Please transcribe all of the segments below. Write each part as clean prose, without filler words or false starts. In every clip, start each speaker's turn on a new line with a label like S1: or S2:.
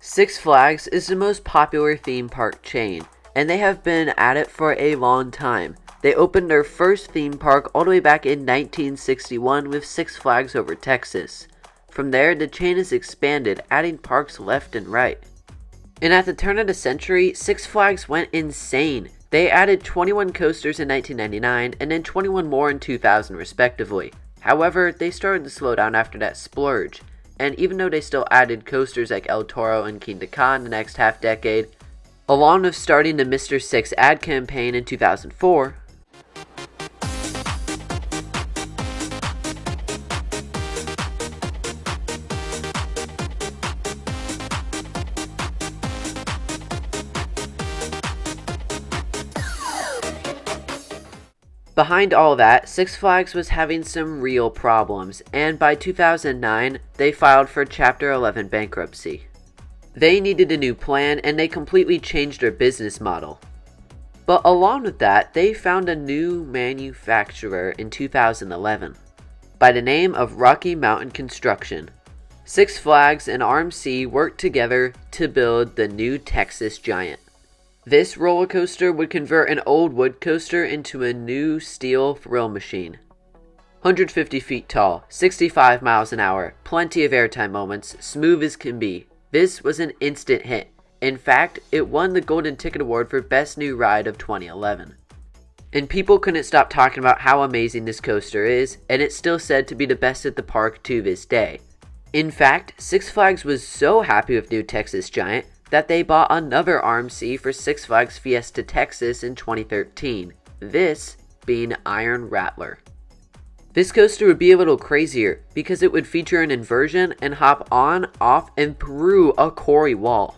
S1: Six Flags is the most popular theme park chain, and they have been at it for a long time. They opened their first theme park all the way back in 1961 with Six Flags Over Texas. From there, the chain has expanded, adding parks left and right. And at the turn of the century, Six Flags went insane. They added 21 coasters in 1999 and then 21 more in 2000 respectively. However, they started to slow down after that splurge. And even though they still added coasters like El Toro and Kingda Ka in the next half decade, along with starting the Mr. Six ad campaign in 2004, behind all that, Six Flags was having some real problems, and by 2009, they filed for Chapter 11 bankruptcy. They needed a new plan, and they completely changed their business model. But along with that, they found a new manufacturer in 2011, by the name of Rocky Mountain Construction. Six Flags and RMC worked together to build the new Texas Giant. This roller coaster would convert an old wood coaster into a new steel thrill machine. 150 feet tall, 65 miles an hour, plenty of airtime moments, smooth as can be. This was an instant hit. In fact, it won the Golden Ticket Award for Best New Ride of 2011. And people couldn't stop talking about how amazing this coaster is, and it's still said to be the best at the park to this day. In fact, Six Flags was so happy with new Texas Giant that they bought another RMC for Six Flags Fiesta Texas in 2013, this being Iron Rattler. This coaster would be a little crazier because it would feature an inversion and hop on, off, and through a quarry wall.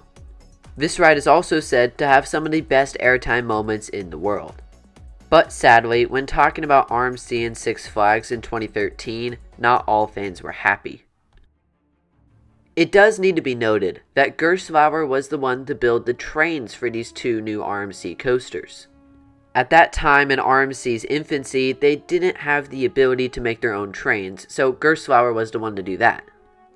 S1: This ride is also said to have some of the best airtime moments in the world. But sadly, when talking about RMC and Six Flags in 2013, not all fans were happy. It does need to be noted that Gerstlauer was the one to build the trains for these two new RMC coasters. At that time in RMC's infancy, they didn't have the ability to make their own trains, so Gerstlauer was the one to do that.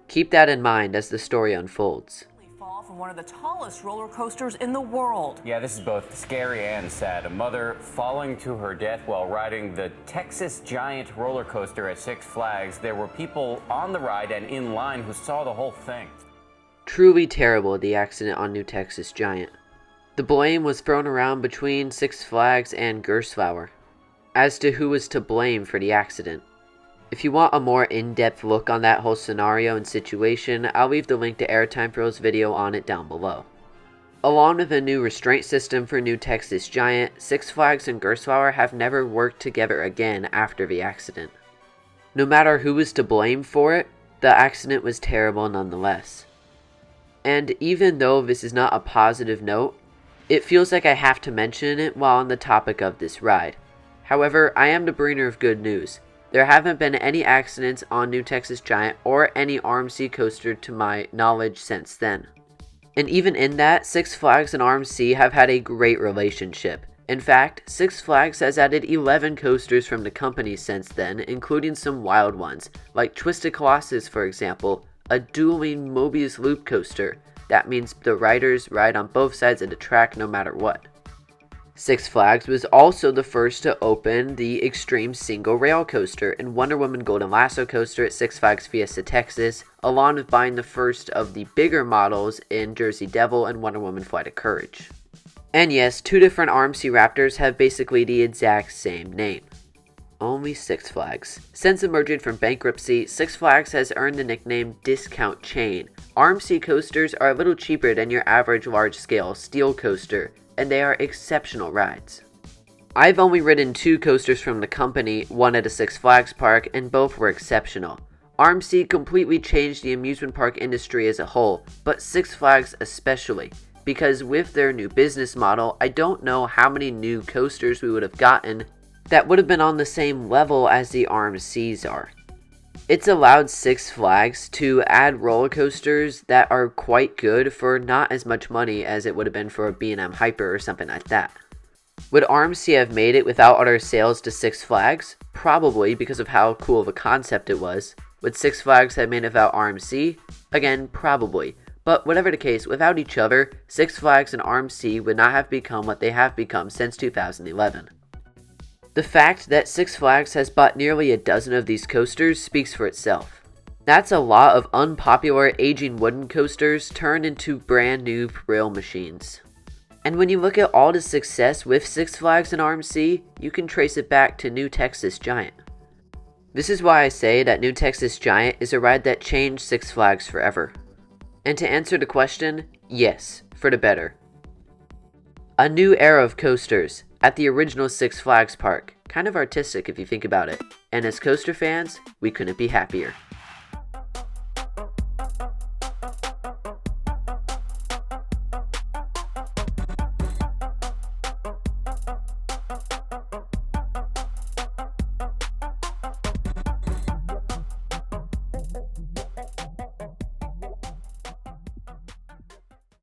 S1: Keep that in mind as the story unfolds.
S2: Fall from one of the tallest roller coasters in the world.
S3: Yeah, this is both scary and sad. A mother falling to her death while riding the Texas Giant roller coaster at Six Flags. There were people on the ride and in line who saw the whole thing.
S1: Truly terrible, the accident on New Texas Giant. The blame was thrown around between Six Flags and Gerstlauer as to who was to blame for the accident. If you want a more in-depth look on that whole scenario and situation, I'll leave the link to Airtime Pro's video on it down below. Along with a new restraint system for New Texas Giant, Six Flags and Gerstlauer have never worked together again after the accident. No matter who was to blame for it, the accident was terrible nonetheless. And even though this is not a positive note, it feels like I have to mention it while on the topic of this ride. However, I am the bringer of good news. There haven't been any accidents on New Texas Giant or any RMC coaster to my knowledge since then. And even in that, Six Flags and RMC have had a great relationship. In fact, Six Flags has added 11 coasters from the company since then, including some wild ones, like Twisted Colossus for example, a dueling Mobius loop coaster. That means the riders ride on both sides of the track no matter what. Six Flags was also the first to open the Extreme Single Rail Coaster and Wonder Woman Golden Lasso Coaster at Six Flags Fiesta Texas, along with buying the first of the bigger models in Jersey Devil and Wonder Woman Flight of Courage. And yes, two different RMC Raptors have basically the exact same name. Only Six Flags. Since emerging from bankruptcy, Six Flags has earned the nickname Discount Chain. RMC coasters are a little cheaper than your average large-scale steel coaster, and they are exceptional rides. I've only ridden two coasters from the company, one at a Six Flags park, and both were exceptional. RMC completely changed the amusement park industry as a whole, but Six Flags especially, because with their new business model, I don't know how many new coasters we would have gotten that would have been on the same level as the RMCs are. It's allowed Six Flags to add roller coasters that are quite good for not as much money as it would have been for a B&M Hyper or something like that. Would RMC have made it without other sales to Six Flags? Probably, because of how cool of a concept it was. Would Six Flags have made it without RMC? Again, probably. But whatever the case, without each other, Six Flags and RMC would not have become what they have become since 2011. The fact that Six Flags has bought nearly a dozen of these coasters speaks for itself. That's a lot of unpopular aging wooden coasters turned into brand new thrill machines. And when you look at all the success with Six Flags and RMC, you can trace it back to New Texas Giant. This is why I say that New Texas Giant is a ride that changed Six Flags forever. And to answer the question, yes, for the better. A new era of coasters at the original Six Flags park. Kind of artistic if you think about it. And as coaster fans, we couldn't be happier.